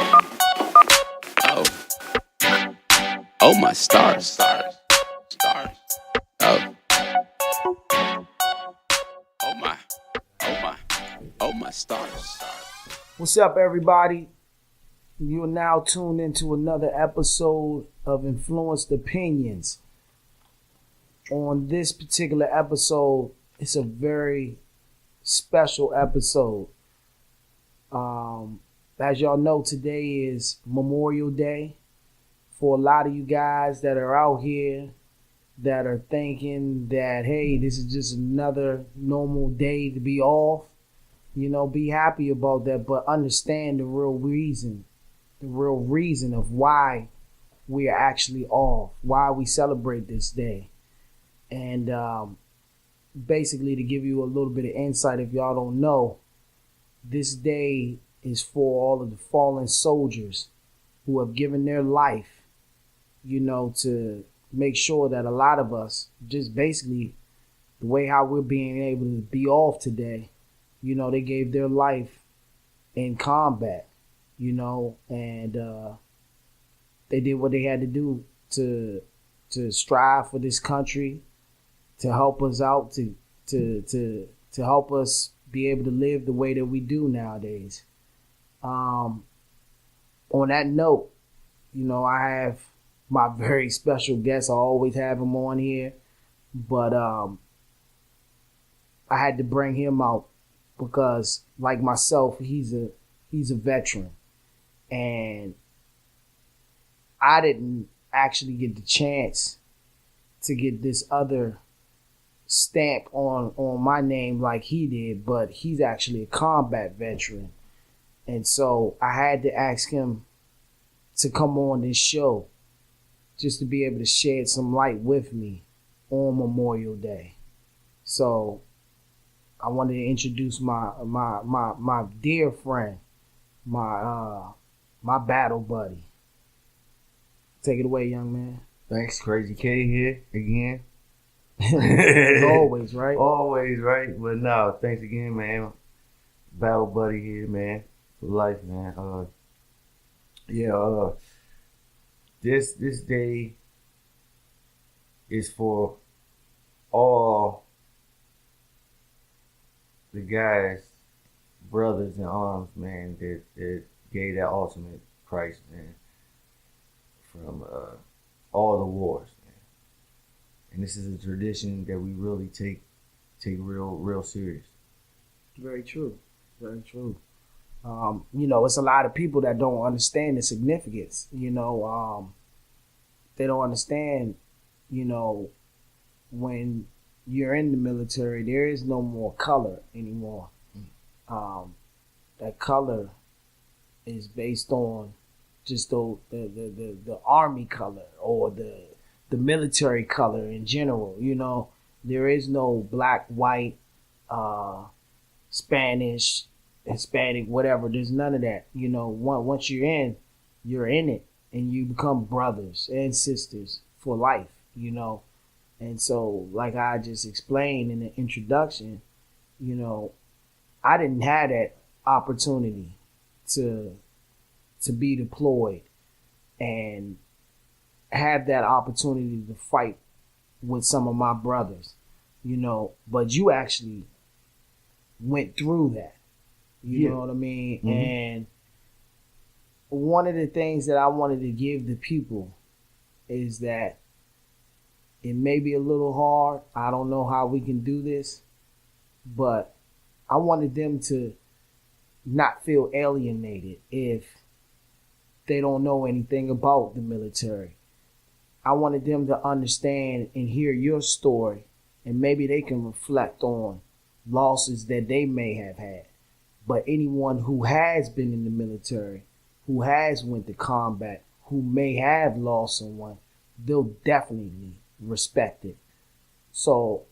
Oh, oh my stars. Oh, oh my, oh my, oh my stars. What's up, everybody? You are now tuned into another episode of Influenced Opinions. On this particular episode, it's a very special episode. As y'all know, today is Memorial Day. For a lot of you guys that are out here that are thinking that, hey, this is just another normal day to be off, be happy about that, but understand the real reason of why we are actually off, why we celebrate this day. And basically, to give you a little bit of insight, if y'all don't know, this day is for all of the fallen soldiers who have given their life, to make sure that a lot of us, just basically the way how we're being able to be off today, they gave their life in combat, and they did what they had to do to strive for this country, to help us out, to help us be able to live the way that we do nowadays. On that note, I have my very special guest. I always have him on here, but I had to bring him out because, like myself, he's a veteran, and I didn't actually get the chance to get this other stamp on my name like he did, but he's actually a combat veteran. And so I had to ask him to come on this show just to be able to shed some light with me on Memorial Day. So I wanted to introduce my dear friend, my battle buddy. Take it away, young man. Thanks, Crazy K here again. As always, right? Always, right? But no, thanks again, man. Battle buddy here, man. For life, man. This day is for all the guys, brothers in arms, man, that gave that ultimate price, man, from all the wars, man. And this is a tradition that we really take real serious. Very true. Very true. It's a lot of people that don't understand the significance. They don't understand, when you're in the military, there is no more color anymore. That color is based on just the army color or the military color in general. There is no black, white, Spanish, Hispanic, whatever. There's none of that. Once you're in it, and you become brothers and sisters for life. And so, like I just explained in the introduction, I didn't have that opportunity to be deployed and have that opportunity to fight with some of my brothers, but you actually went through that. You know what I mean? Mm-hmm. And one of the things that I wanted to give the people is that it may be a little hard. I don't know how we can do this, but I wanted them to not feel alienated if they don't know anything about the military. I wanted them to understand and hear your story, and maybe they can reflect on losses that they may have had. But anyone who has been in the military, who has went to combat, who may have lost someone, they'll definitely respect it. So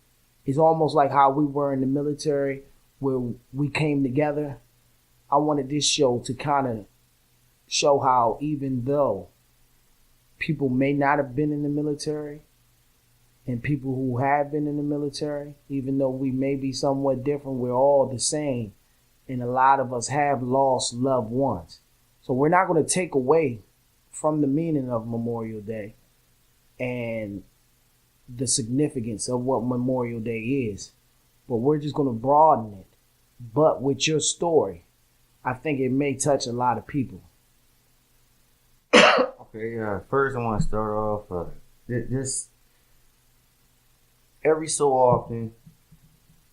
it's almost like how we were in the military, where we came together. I wanted this show to kind of show how, even though people may not have been in the military, and people who have been in the military, even though we may be somewhat different, we're all the same. And a lot of us have lost loved ones. So we're not going to take away from the meaning of Memorial Day and the significance of what Memorial Day is, but we're just going to broaden it. But with your story, I think it may touch a lot of people. Okay, first I want to start off. This every so often,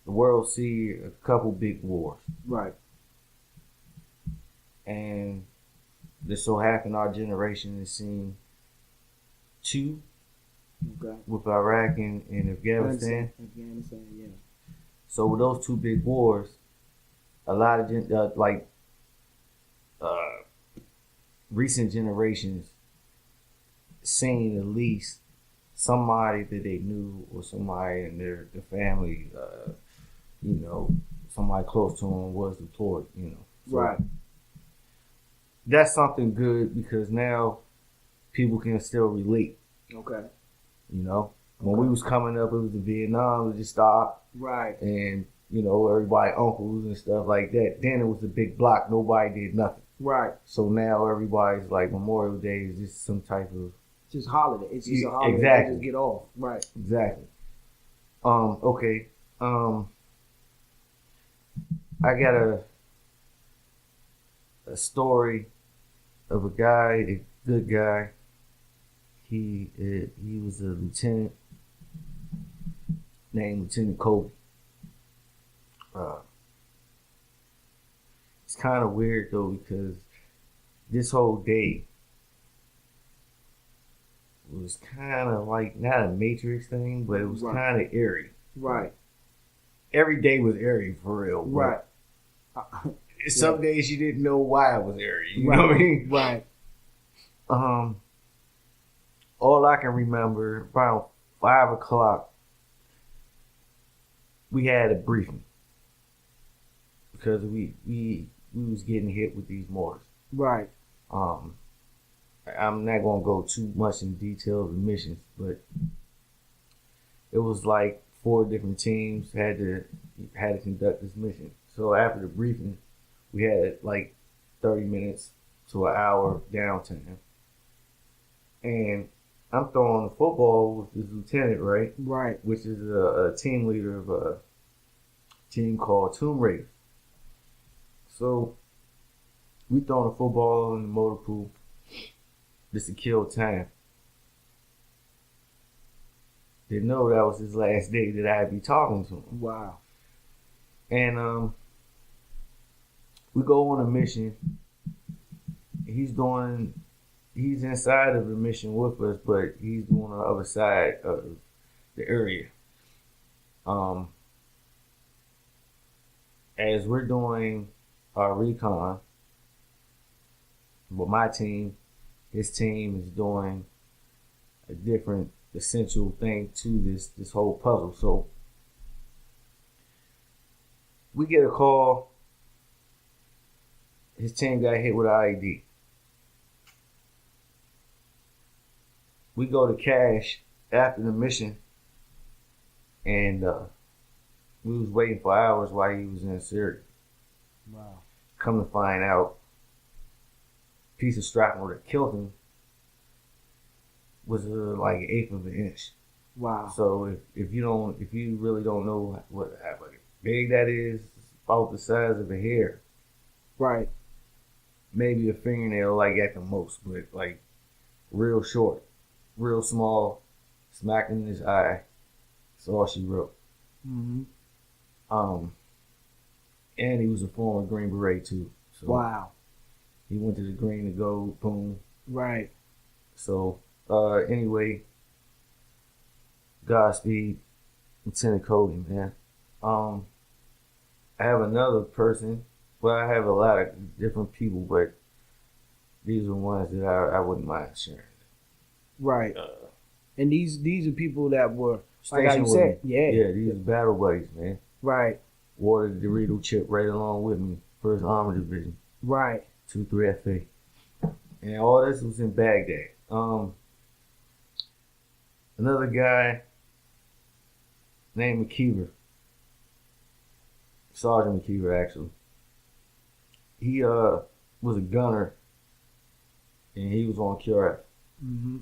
the world see a couple big wars, Right. and this so happened our generation has seen two Okay. with Iraq and Afghanistan. Afghanistan, yeah. So with those two big wars, a lot of recent generations seen at least somebody that they knew or somebody in their family, somebody close to them was deployed, So Right. that's something good because now people can still relate, Okay. When we was coming up, it was the Vietnam, it just stopped, Right. and, everybody uncles and stuff like that. Then it was a big block, nobody did nothing. Right. So now everybody's like Memorial Day is just some type of Just holiday. It's just a holiday. Exactly. They just get off. Right. exactly. Okay. I got a story of a guy, a good guy. He was a lieutenant named Lieutenant Kobe. It's kind of weird though because this whole day was kind of like not a Matrix thing, but it was Right. kind of eerie. Right. Every day was eerie for real. but Right. Some days you didn't know why it was eerie. You know what I mean? Right. All I can remember around 5 o'clock, we had a briefing because we was getting hit with these mortars. Right. I'm not gonna go too much in detail of the missions, but it was like 4 different teams had to conduct this mission. So after the briefing, we had like 30 minutes to an hour downtime, and I'm throwing the football with this lieutenant, right? Right. Which is a team leader of a team called Tomb Raiders. So we throwing the football in the motor pool just to kill time. Didn't know that was his last day that I'd be talking to him. Wow. And we go on a mission. He's inside of the mission with us, but he's on the other side of the area. As we're doing our recon with my team, his team is doing a different essential thing to this whole puzzle. So we get a call. His team got hit with an IED. We go to Cash after the mission, and we was waiting for hours while he was in Syria. Wow. Come to find out, piece of shrapnel that killed him was like 1/8 of an inch. Wow. So if you really don't know how big that is, it's about the size of a hair, Right. maybe a fingernail, like at the most, but like real short, real small, smacked in his eye. That's all she wrote. Mm-hmm. And he was a former Green Beret too. So Wow. he went to the green to go, boom. Right. So anyway, Godspeed, Lieutenant Cody, man. I have another person. Well, I have a lot of different people, but these are ones that I wouldn't mind sharing. Right. And these are people that were, like Station you said, with me. yeah. Yeah, these are battle buddies, man. Right. Water the Dorito chip right along with me. 1st Armor Division, Right. 2-3 FA. And all this was in Baghdad. Another guy named McKeever, Sergeant McKeever actually. He was a gunner and he was on QRF. Mm-hmm.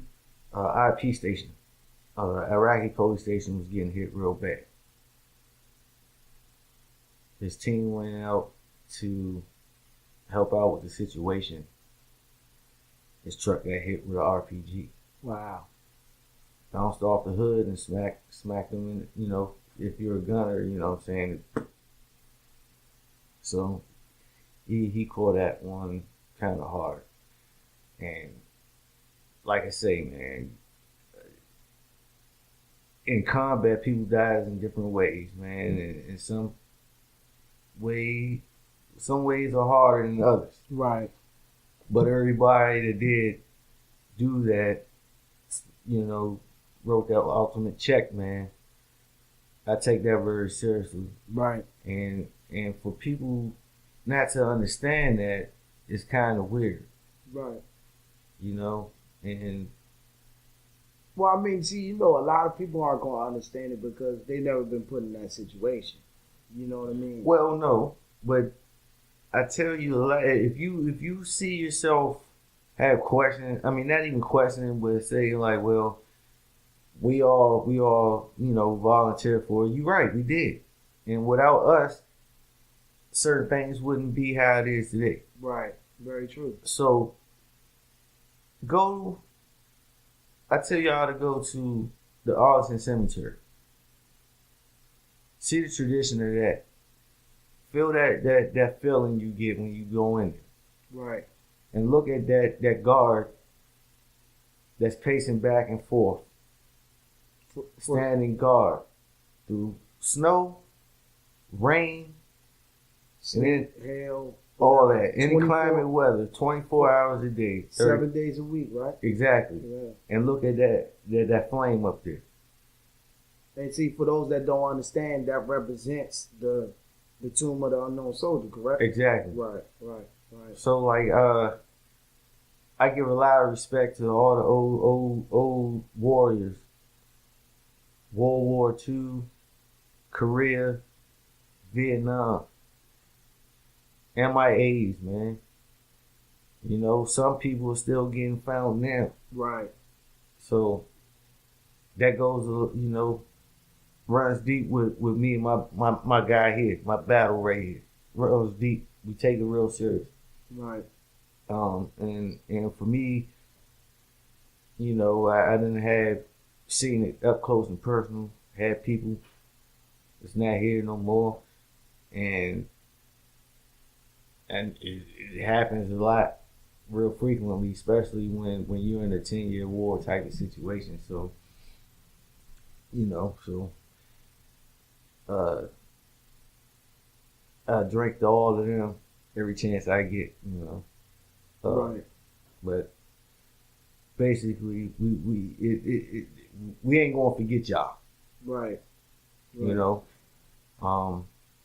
IP station. Iraqi police station was getting hit real bad. His team went out to help out with the situation. His truck got hit with an RPG. Wow. Bounced off the hood and smacked him in, if you're a gunner, what I'm saying. So he caught that one kind of hard. And like I say, man, in combat, people die in different ways, man. And some ways are harder than others. Right. But everybody that did do that, wrote that ultimate check, man. I take that very seriously. Right. And for people not to understand that, it's kind of weird. Right. And well, I mean, see, a lot of people aren't going to understand it because they've never been put in that situation. You know what I mean? Well, no, but I tell you, if you see yourself have questions, I mean, not even questioning, but say like, well, we all, volunteered for it. You're right, we did, and without us, certain things wouldn't be how it is today. Right. Very true. So, I tell y'all to go to the Arlington Cemetery. See the tradition of that. Feel that feeling you get when you go in there. Right. And look at that guard that's pacing back and forth. Standing guard through snow, rain, sleet, hail, all that. Any climate weather, 24 hours a day. 7 days a week, right? Exactly. Yeah. And look at that flame up there. And see, for those that don't understand, that represents the tomb of the unknown soldier, correct? Exactly. Right. So like I give a lot of respect to all the old warriors. World War II, Korea, Vietnam, MIAs, man. Some people are still getting found now. Right. So that goes, runs deep with me and my guy here, my battle right here. Runs deep. We take it real serious. Right. And for me, I didn't have seen it up close and personal. Had people that's not here no more, and it happens a lot, real frequently, especially when you're in a 10-year war type of situation. So, I drink to all of them every chance I get, Right. But basically, we ain't gonna forget y'all. Right.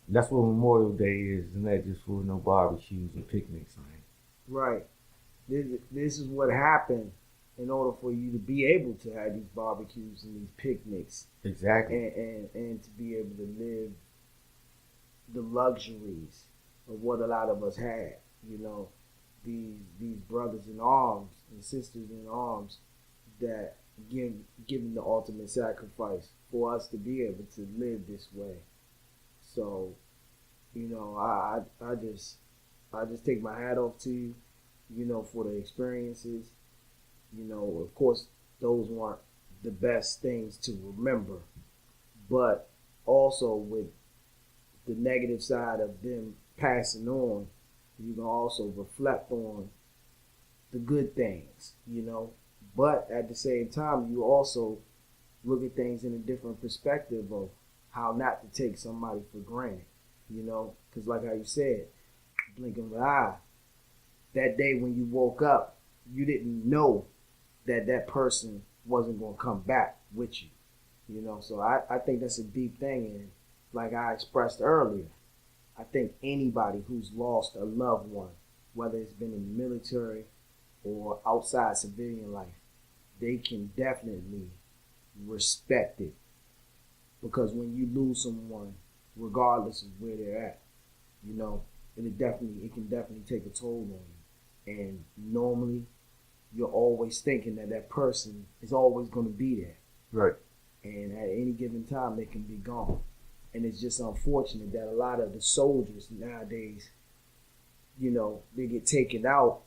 That's what Memorial Day is, and that just for no barbecues and picnics, man. Right. This is what happened in order for you to be able to have these barbecues and these picnics. Exactly. And to be able to live the luxuries of what a lot of us had. These brothers in arms and sisters in arms that given the ultimate sacrifice for us to be able to live this way. So, I just take my hat off to you, for the experiences. Of course, those weren't the best things to remember, but also with the negative side of them passing on, you can also reflect on the good things, But at the same time, you also look at things in a different perspective of how not to take somebody for granted, Because like how you said, blink of an eye, that day when you woke up, you didn't know that person wasn't going to come back with you, So I think that's a deep thing. And like I expressed earlier, I think anybody who's lost a loved one, whether it's been in the military or outside civilian life, they can definitely respect it. Because when you lose someone, regardless of where they're at, it can definitely take a toll on you. And normally, you're always thinking that that person is always going to be there. Right. And at any given time, they can be gone. And it's just unfortunate that a lot of the soldiers nowadays, you know, they get taken out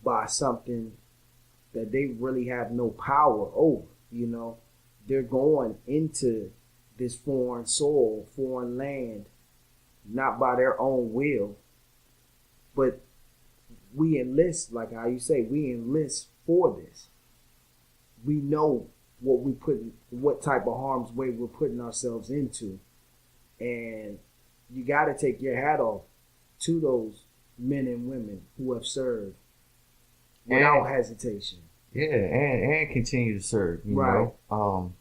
by something that they really have no power over, you know. They're going into this foreign soil, foreign land, not by their own will, but we enlist, like how you say, we enlist for this. We know what type of harm's way we're putting ourselves into, and you got to take your hat off to those men and women who have served without hesitation. Yeah, and continue to serve. You Right. know.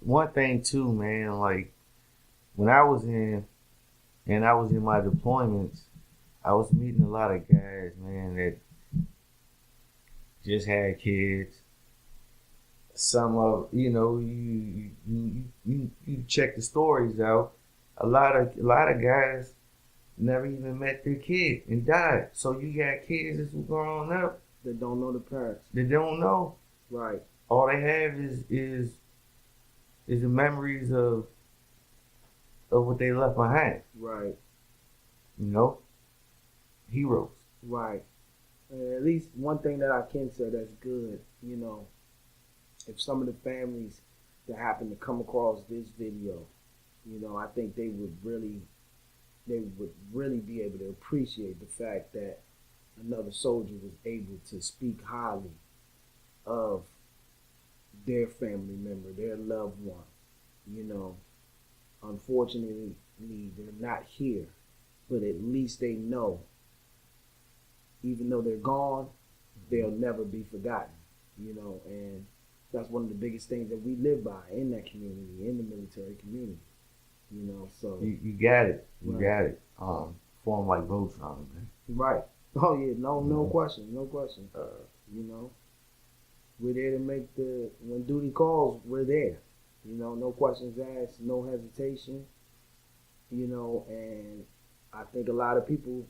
One thing too, man. Like when I was in my deployments, I was meeting a lot of guys, man, that just had kids. Some of you check the stories out. A lot of guys never even met their kid and died. So you got kids that's growing up That don't know the parents. they don't know. Right. All they have is the memories of what they left behind. Right. You know, heroes. Right. At least one thing that I can say that's good, you know, if some of the families that happen to come across this video, you know, I think they would really be able to appreciate the fact that another soldier was able to speak highly of their family member, their loved one. You know, unfortunately, they're not here, but at least they know, even though they're gone, they'll never be forgotten, you know, and that's one of the biggest things that we live by in that community, in the military community, you know, so. You got it. You Right. got it. Form like Voltron, man. Right. Oh, yeah, no Mhm. question, no question. You know, we're there to make when duty calls, we're there. You know, no questions asked, no hesitation, you know, and I think a lot of people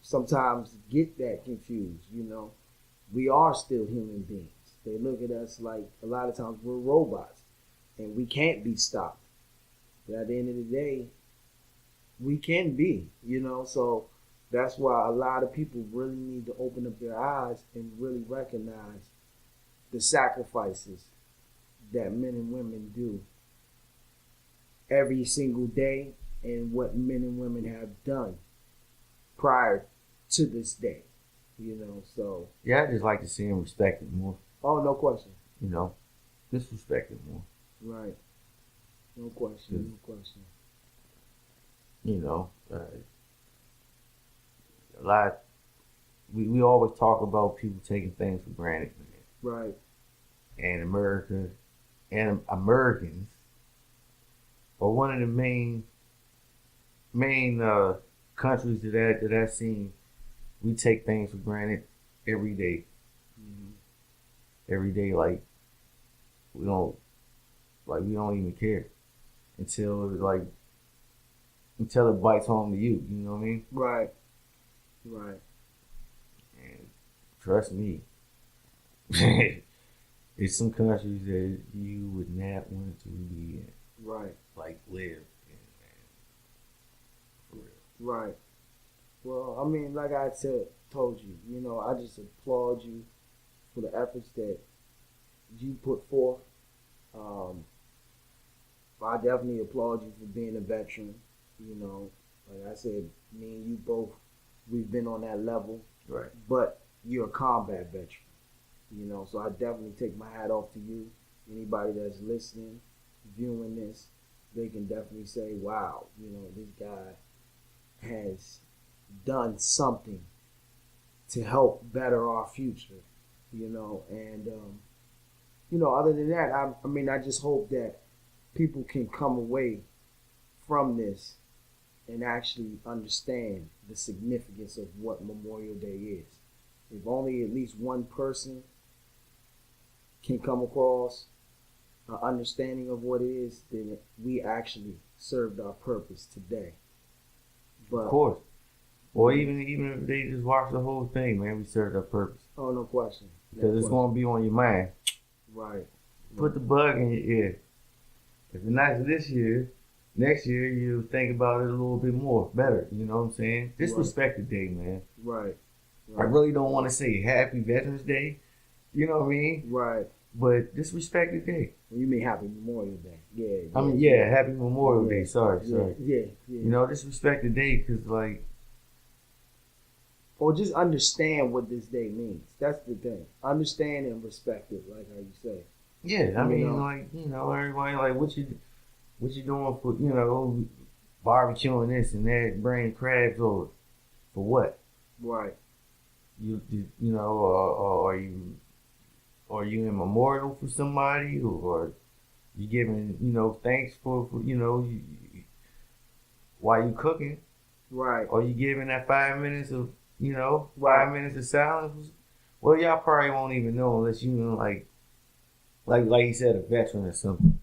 sometimes get that confused, you know. We are still human beings. They look at us like a lot of times we're robots and we can't be stopped. But at the end of the day, we can be, you know, so that's why a lot of people really need to open up their eyes and really recognize the sacrifices that men and women do every single day and what men and women have done prior to this day, you know, so. Yeah, I just like to see him respected more. Oh, no question. You know, just respected more. Right. No question, no question. You know, a lot. We always talk about people taking things for granted, man. Right. And America and Americans are one of the main countries that I've seen. We take things for granted every day. Mm-hmm. Every day, like we don't even care until it bites home to you. You know what I mean? Right. Right. And trust me, it's some countries that you would not want to be in. Right. Like live in, man. For real. Right. Well, I mean, like I told you, you know, I just applaud you for the efforts that you put forth. I definitely applaud you for being a veteran. You know, like I said, me and you both, we've been on that level. Right. But you're a combat veteran. You know, so I definitely take my hat off to you. Anybody that's listening, viewing this, they can definitely say, wow, you know, this guy has done something to help better our future, you know, and, you know, other than that, I mean, I just hope that people can come away from this and actually understand the significance of what Memorial Day is. If only at least one person can come across an understanding of what it is, then we actually served our purpose today. But Of course. Or even if they just watch the whole thing, man, we served our purpose. Oh, no question. Because it's going to be on your mind. Right. Put the bug in your ear. If it's not this year, next year you think about it a little bit more, better. You know what I'm saying? Disrespect the day, man. Right. I really don't want to say Happy Veterans Day. You know what I mean? Right. But disrespect the day. You mean Happy Memorial Day? Yeah. I mean, yeah, Happy Memorial Day. Sorry. Yeah. You know, disrespect the day because, like, or just understand what this day means. That's the thing. Understand and respect it, like how you say. Yeah, I mean, like, you know, everybody like what you doing for, you know, barbecuing this and that, bringing crabs over for what? Right. You know, or are you in memorial for somebody, or you giving, you know, thanks for you know, while you cooking? Right. Or you giving that 5 minutes of, you know, 5 minutes of silence? Well, y'all probably won't even know unless you know, like you said, a veteran or something,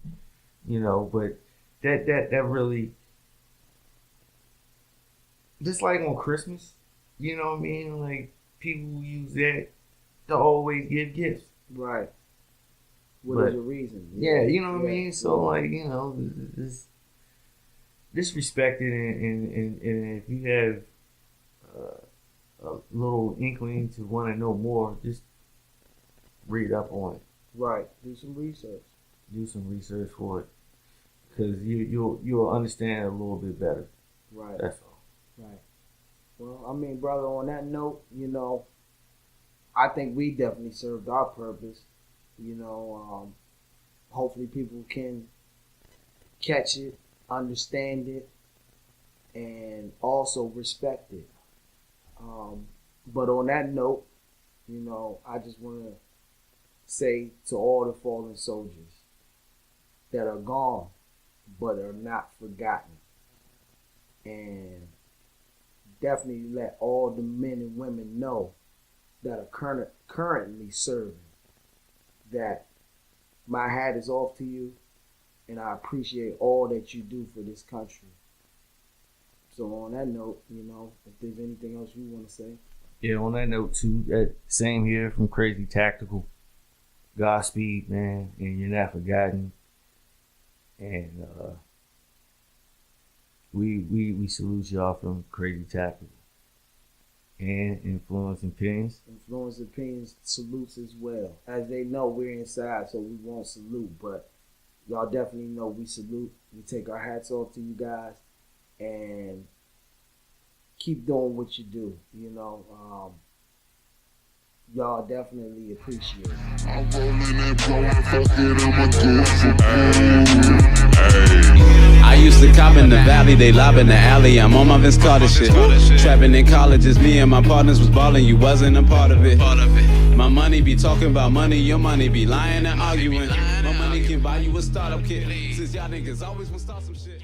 you know. But that really, just like on Christmas, you know what I mean? Like, people use that to always give gifts. Right. What is your reason? Yeah, you know what I mean? So, like, you know, disrespect it, and if you have a little inkling to want to know more, just read up on it. Right. Do some research. Do some research for it, because you'll understand a little bit better. Right. That's all. Right. Well, I mean, brother, on that note, you know, I think we definitely served our purpose. You know, hopefully people can catch it, understand it, and also respect it. But on that note, you know, I just want to say to all the fallen soldiers that are gone but are not forgotten, and definitely let all the men and women know that are currently serving that my hat is off to you, and I appreciate all that you do for this country. So on that note, you know, if there's anything else you want to say. Yeah, on that note too, that same here from Crazy Tactical. Godspeed, man, and you're not forgotten. And we salute y'all from Crazy Tactical. And Influence Opinions. Influence Opinions salutes as well. As they know, we're inside, so we won't salute, but y'all definitely know we salute. We take our hats off to you guys, and keep doing what you do. You know, y'all definitely appreciate it. I'm rolling and blowing, fuck it, I'ma do it. I used to cop in the valley, they lob in the alley. I'm on my Vince Carter shit. Trapping in colleges, me and my partners was balling, you wasn't a part of it. My money be talking about money, your money be lying and arguing. My money can buy you a startup kit, since y'all niggas always wanna start some shit.